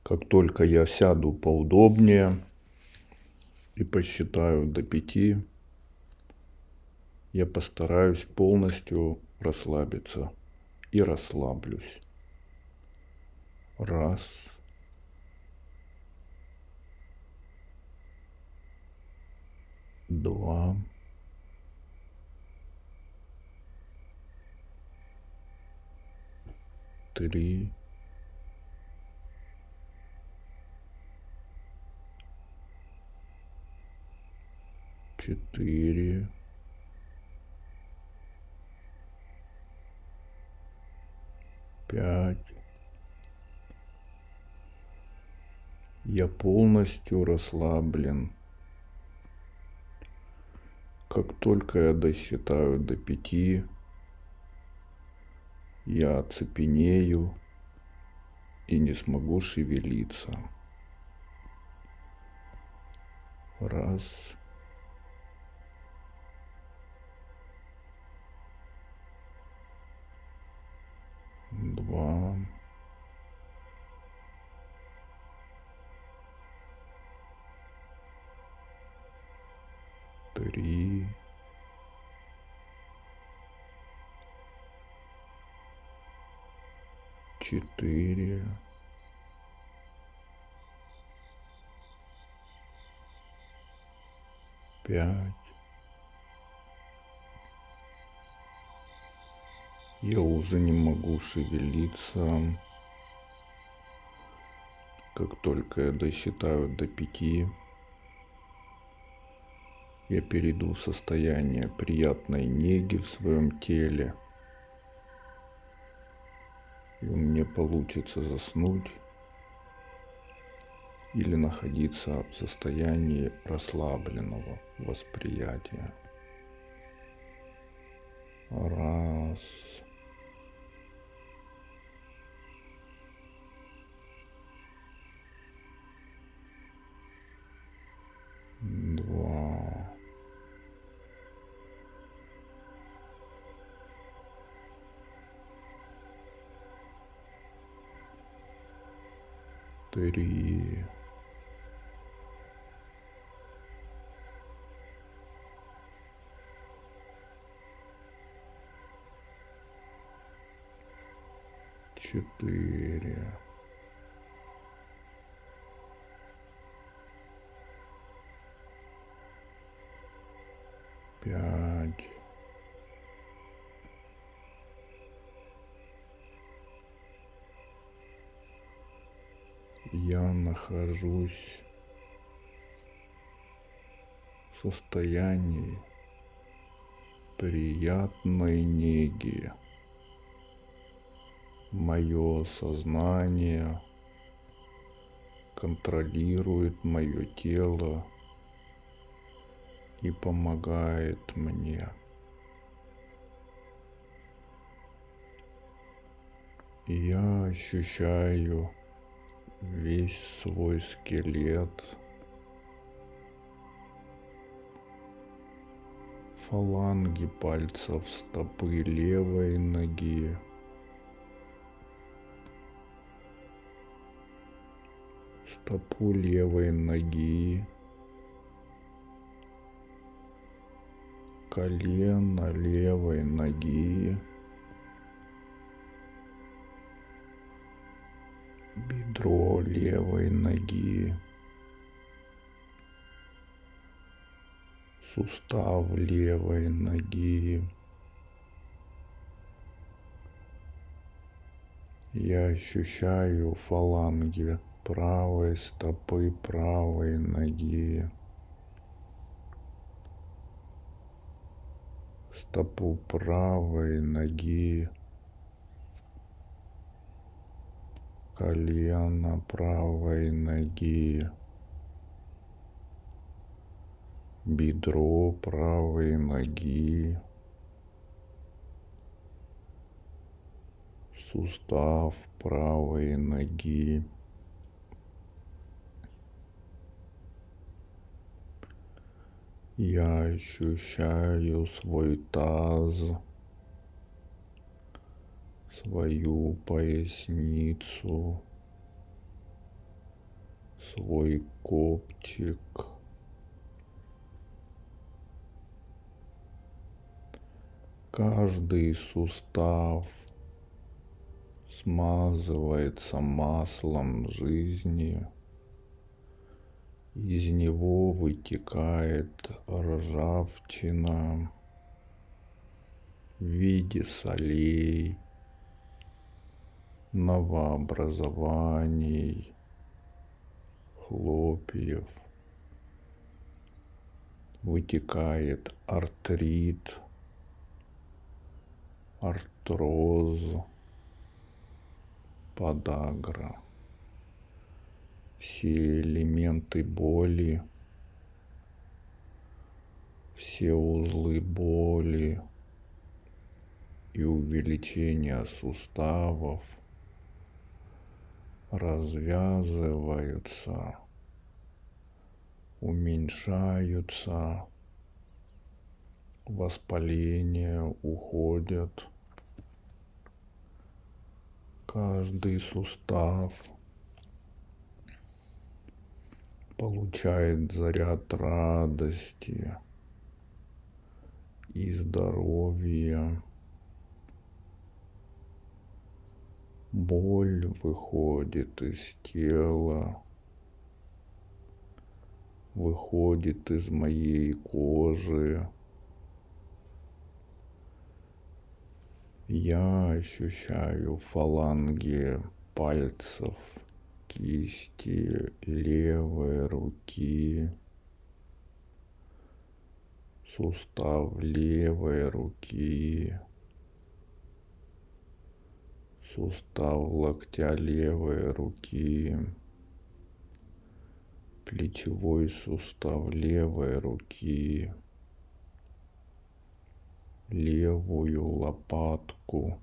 Как только я сяду поудобнее и посчитаю до 5, я постараюсь полностью расслабиться и расслаблюсь. 1, 2, 3, 4, 5. Я полностью расслаблен. Как только я досчитаю до 5, я оцепенею и не смогу шевелиться. 1, 2, 3, 4, 5. Я уже не могу шевелиться. Как только я досчитаю до 5, я перейду в состояние приятной неги в своем теле. И у меня получится заснуть или находиться в состоянии расслабленного восприятия. 1, 2, 3, 4, 5. Я нахожусь в состоянии приятной неги. Мое сознание контролирует мое тело и помогает мне. Я ощущаю весь свой скелет, фаланги пальцев стопы левой ноги, стопу левой ноги, колено левой ноги, бедро левой ноги, сустав левой ноги. Я ощущаю фаланги правой стопы правой ноги, стопу правой ноги, колено правой ноги, бедро правой ноги, сустав правой ноги. Я ощущаю свой таз, свою поясницу, свой копчик. Каждый сустав смазывается маслом жизни. Из него вытекает ржавчина в виде солей, новообразований, хлопьев. Вытекает артрит, артроз, подагра. Все элементы боли, все узлы боли и увеличение суставов развязываются, уменьшаются, воспаления уходят. Каждый сустав получает заряд радости и здоровья. Боль выходит из тела, выходит из моей кожи. Я ощущаю фаланги пальцев кисти левой руки, сустав левой руки, сустав локтя левой руки, плечевой сустав левой руки, левую лопатку,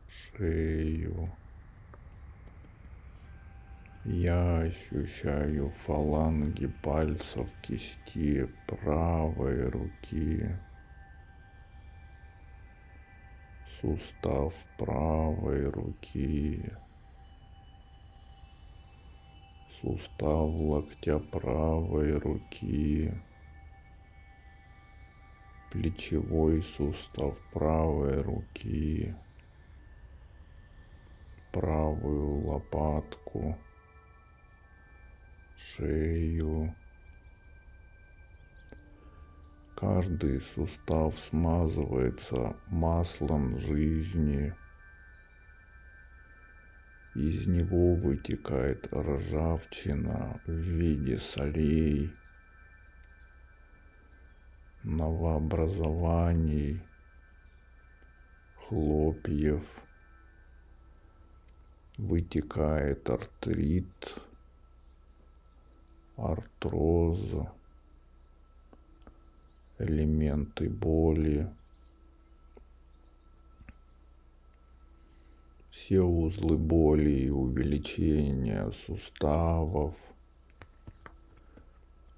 шею. Я ощущаю фаланги пальцев кисти правой руки, сустав правой руки, сустав локтя правой руки, плечевой сустав правой руки, правую лопатку, шею. Каждый сустав смазывается маслом жизни. Из него вытекает ржавчина в виде солей, новообразований, хлопьев. Вытекает артрит, артроз, элементы боли. Все узлы боли и увеличения суставов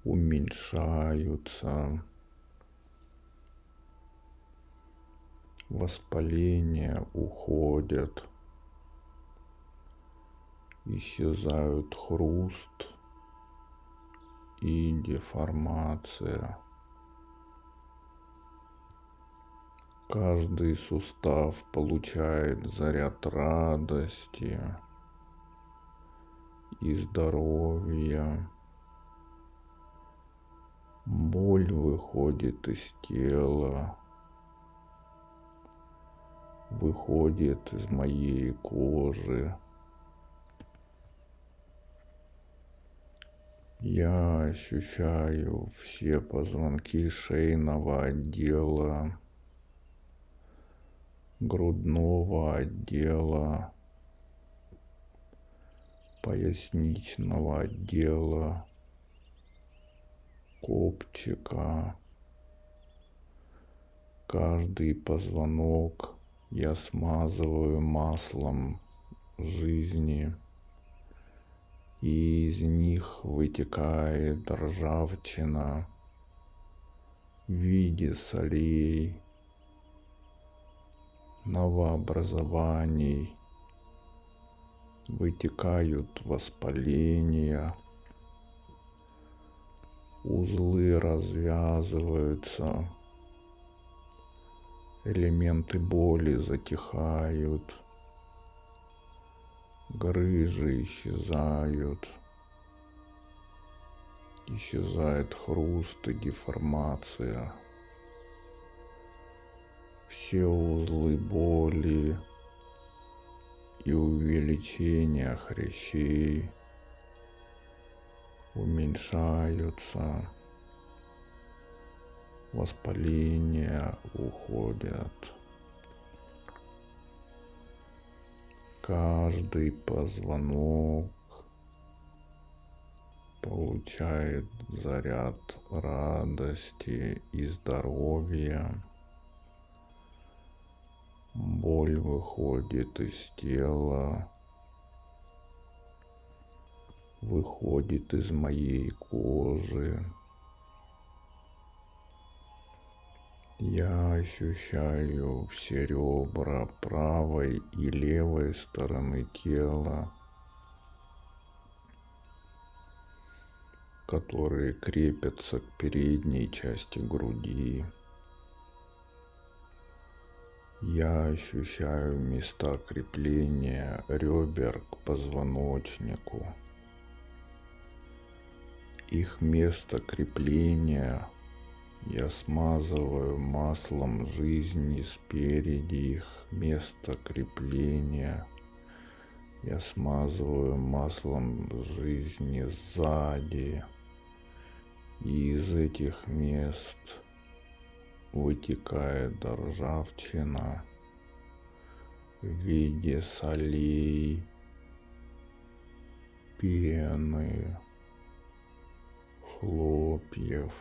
уменьшаются. Воспаления уходят. Исчезают хруст и деформация. Каждый сустав получает заряд радости и здоровья. Боль выходит из тела, выходит из моей кожи. Я ощущаю все позвонки шейного отдела, грудного отдела, поясничного отдела, копчика. Каждый позвонок я смазываю маслом жизни, и из них вытекает ржавчина в виде солей, новообразований, вытекают воспаления, узлы развязываются, элементы боли затихают, грыжи исчезают, исчезает хруст и деформация. Все узлы боли и увеличения хрящей уменьшаются, воспаления уходят. Каждый позвонок получает заряд радости и здоровья. Боль выходит из тела, выходит из моей кожи. Я ощущаю все ребра правой и левой стороны тела, которые крепятся к передней части груди. Я ощущаю места крепления ребер к позвоночнику. Их место крепления я смазываю маслом жизни спереди, их место крепления я смазываю маслом жизни сзади. И из этих мест вытекает ржавчина в виде солей, пены, хлопьев,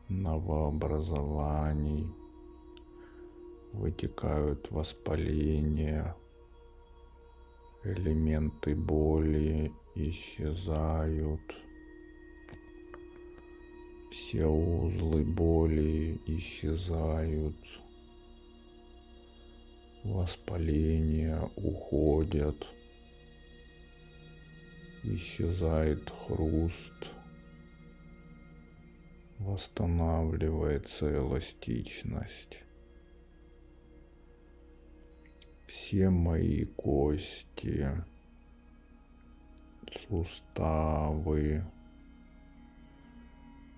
новообразований, вытекают воспаления, элементы боли исчезают. Все узлы боли исчезают, воспаления уходят, исчезает хруст, восстанавливается эластичность. Все мои кости, суставы,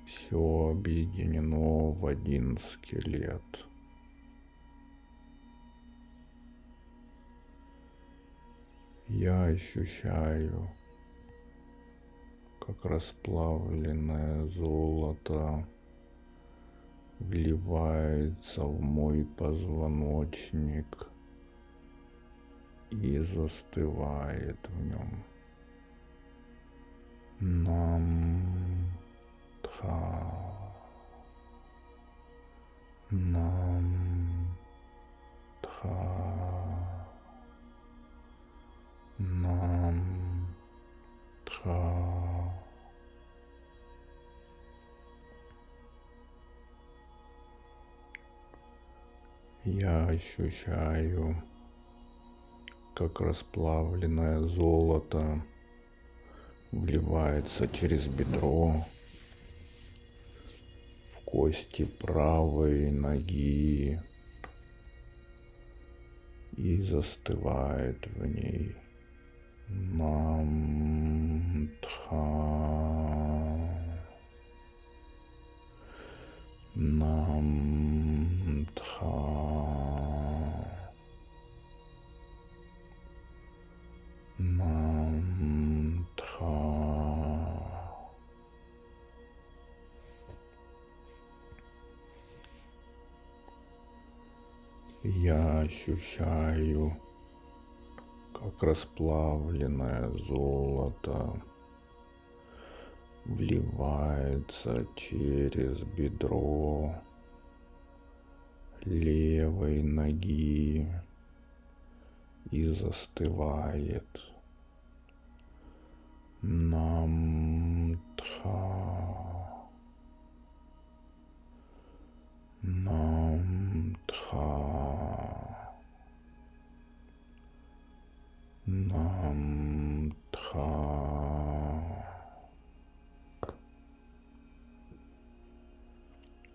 все объединено в один скелет. Я ощущаю, как расплавленное золото вливается в мой позвоночник и застывает в нем. Нам-тха, нам-тха, нам-тха. Я ощущаю, как расплавленное золото вливается через бедро в кости правой ноги и застывает в ней. Нам-тха, нам-тха, нам-тха. Я ощущаю, как расплавленное золото вливается через бедро левой ноги и застывает. Нам-тха, нам-тха, Намтха.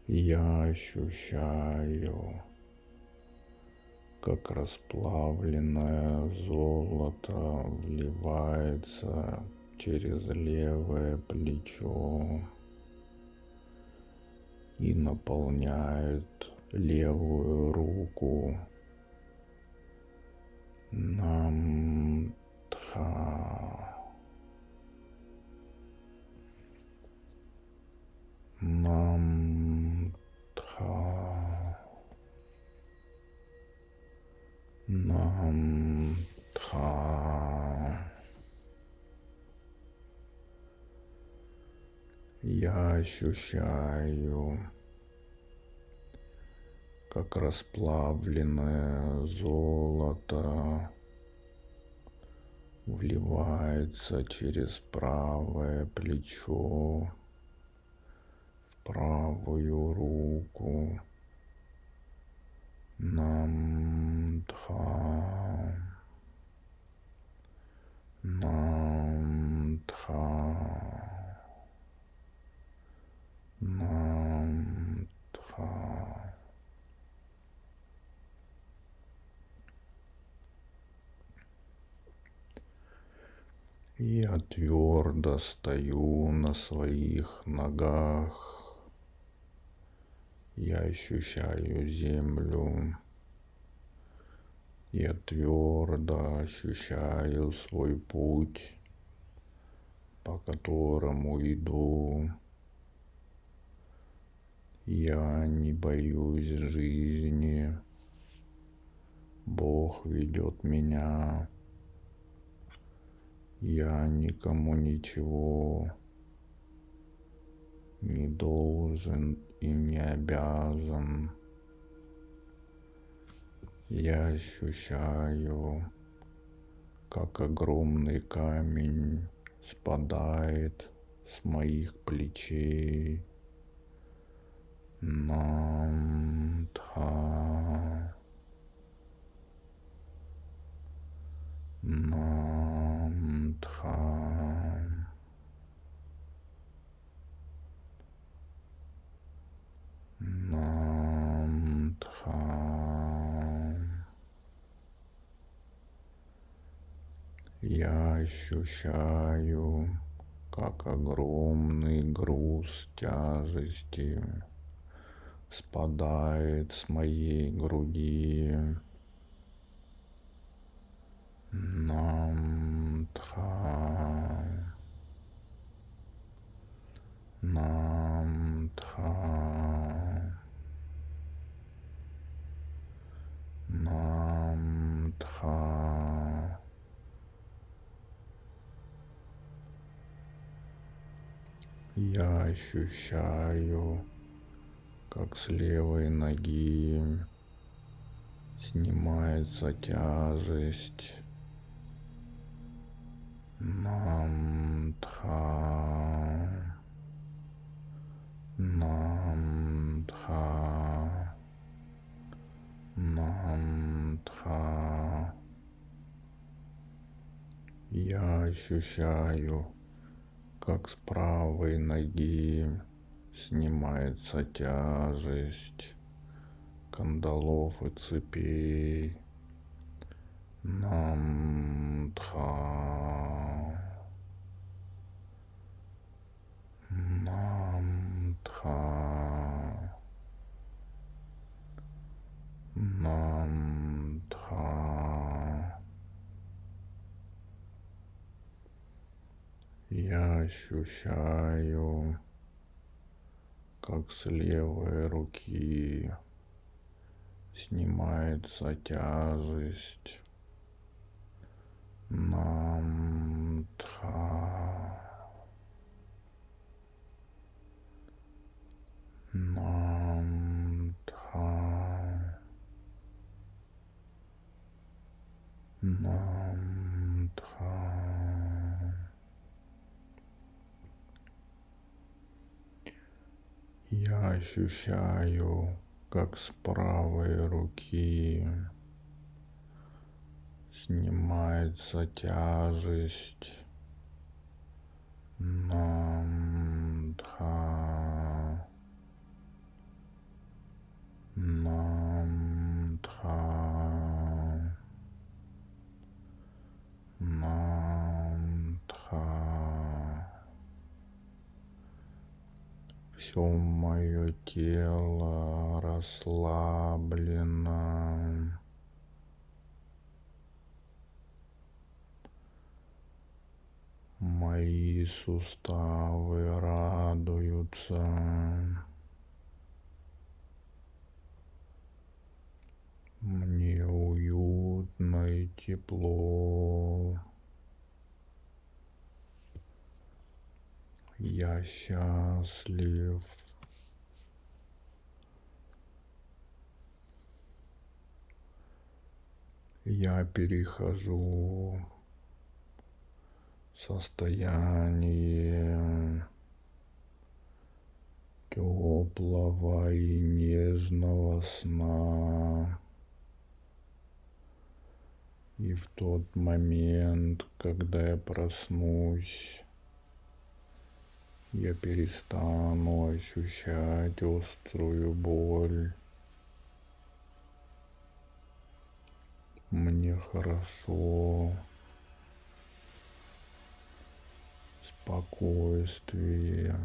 Я ощущаю, как расплавленное золото вливается через левое плечо и наполняет левую руку. Намтха. Намтха. Намтха. Я ощущаю, как расплавленное золото вливается через правое плечо в правую руку. Намтха. Намтха. Намтха. Я твердо стою на своих ногах. Я ощущаю землю. Я твердо ощущаю свой путь, по которому иду. Я не боюсь жизни. Бог ведет меня. Я никому ничего не должен и не обязан. Я ощущаю, как огромный камень спадает с моих плечей. Намтха. Намтха. Намтха. Я ощущаю, как огромный груз тяжести спадает с моей груди. Намтха. Намтха. Намтха. Я ощущаю, как с левой ноги снимается тяжесть. Намтха. Намтха. Намтха. Я ощущаю, как с правой ноги снимается тяжесть кандалов и цепей. Намтха. Намтха. Намтха. Я ощущаю, как с левой руки снимается тяжесть. Намтха. Намтха. Намтха. Я ощущаю, как с правой руки Снимается тяжесть. Намдха. Намдха. Намдха. Все мое тело расслаблено. Мои суставы радуются. Мне уютно и тепло. Я счастлив. Я перехожу в состояние теплого и нежного сна. И в тот момент, когда я проснусь, я перестану ощущать острую боль. Мне хорошо, спокойствие.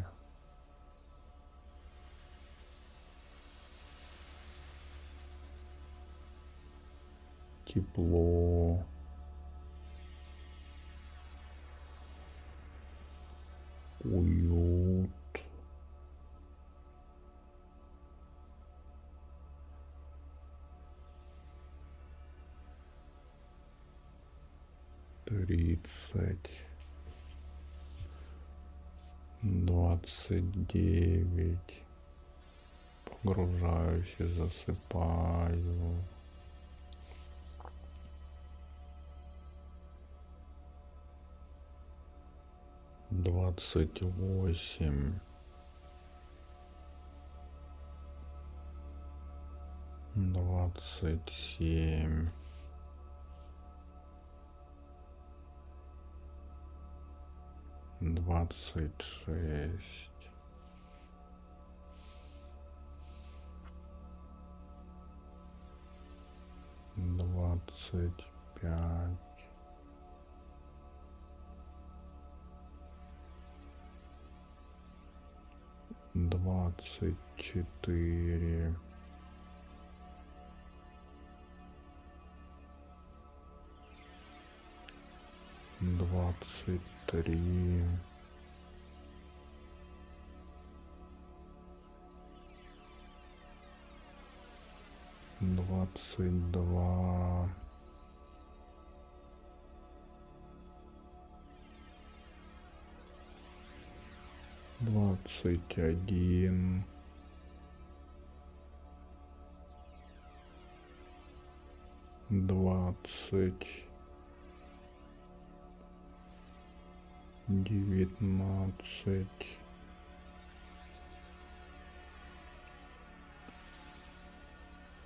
Тепло. Уют. Тридцать. 29. Погружаюсь и засыпаю. 28. 27. 26. 25. 24. 23. 22. 21. 20. 19.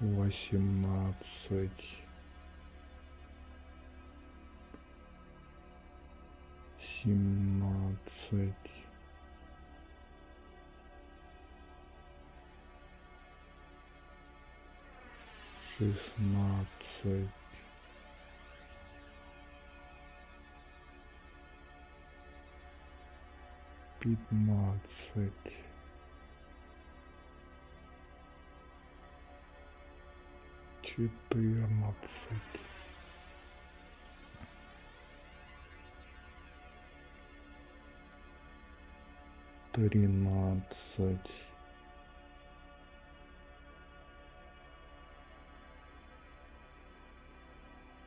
18. 17. 16. 15. 14. 13.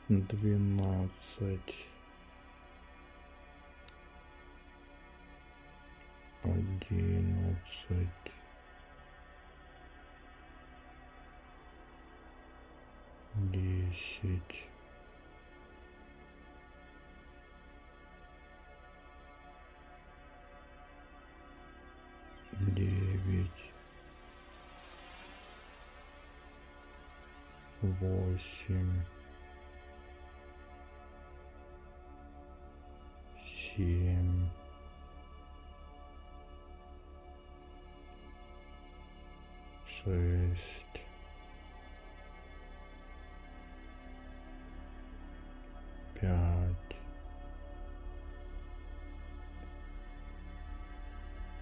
12. 11. 10. 9. 8. 7, 6, 5,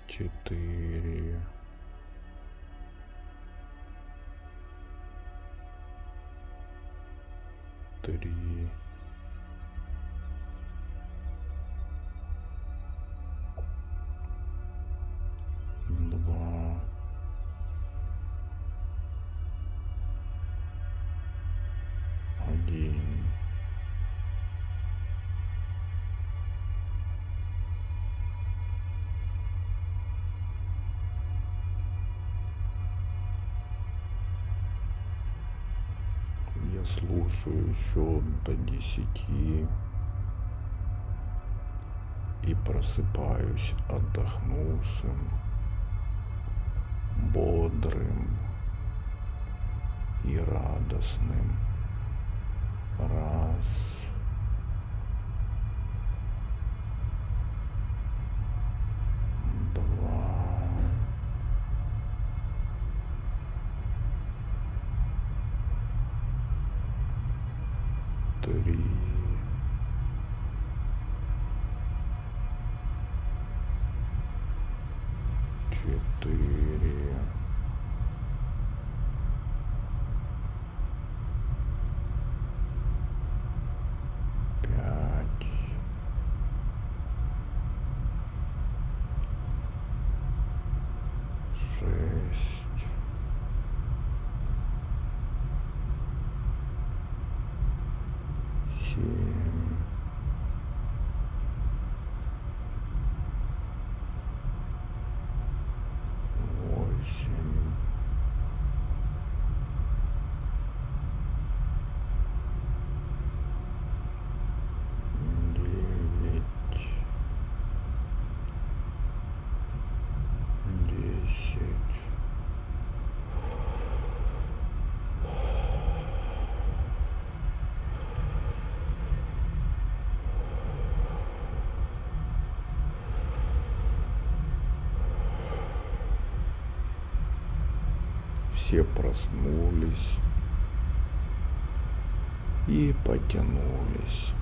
4, 3, 2, 1. Я слушаю еще до 10 и просыпаюсь отдохнувшим, бодрым и радостным. 1, 2, 3, 4, 5, 6, 7, 8, 9, 10. Все проснулись и потянулись.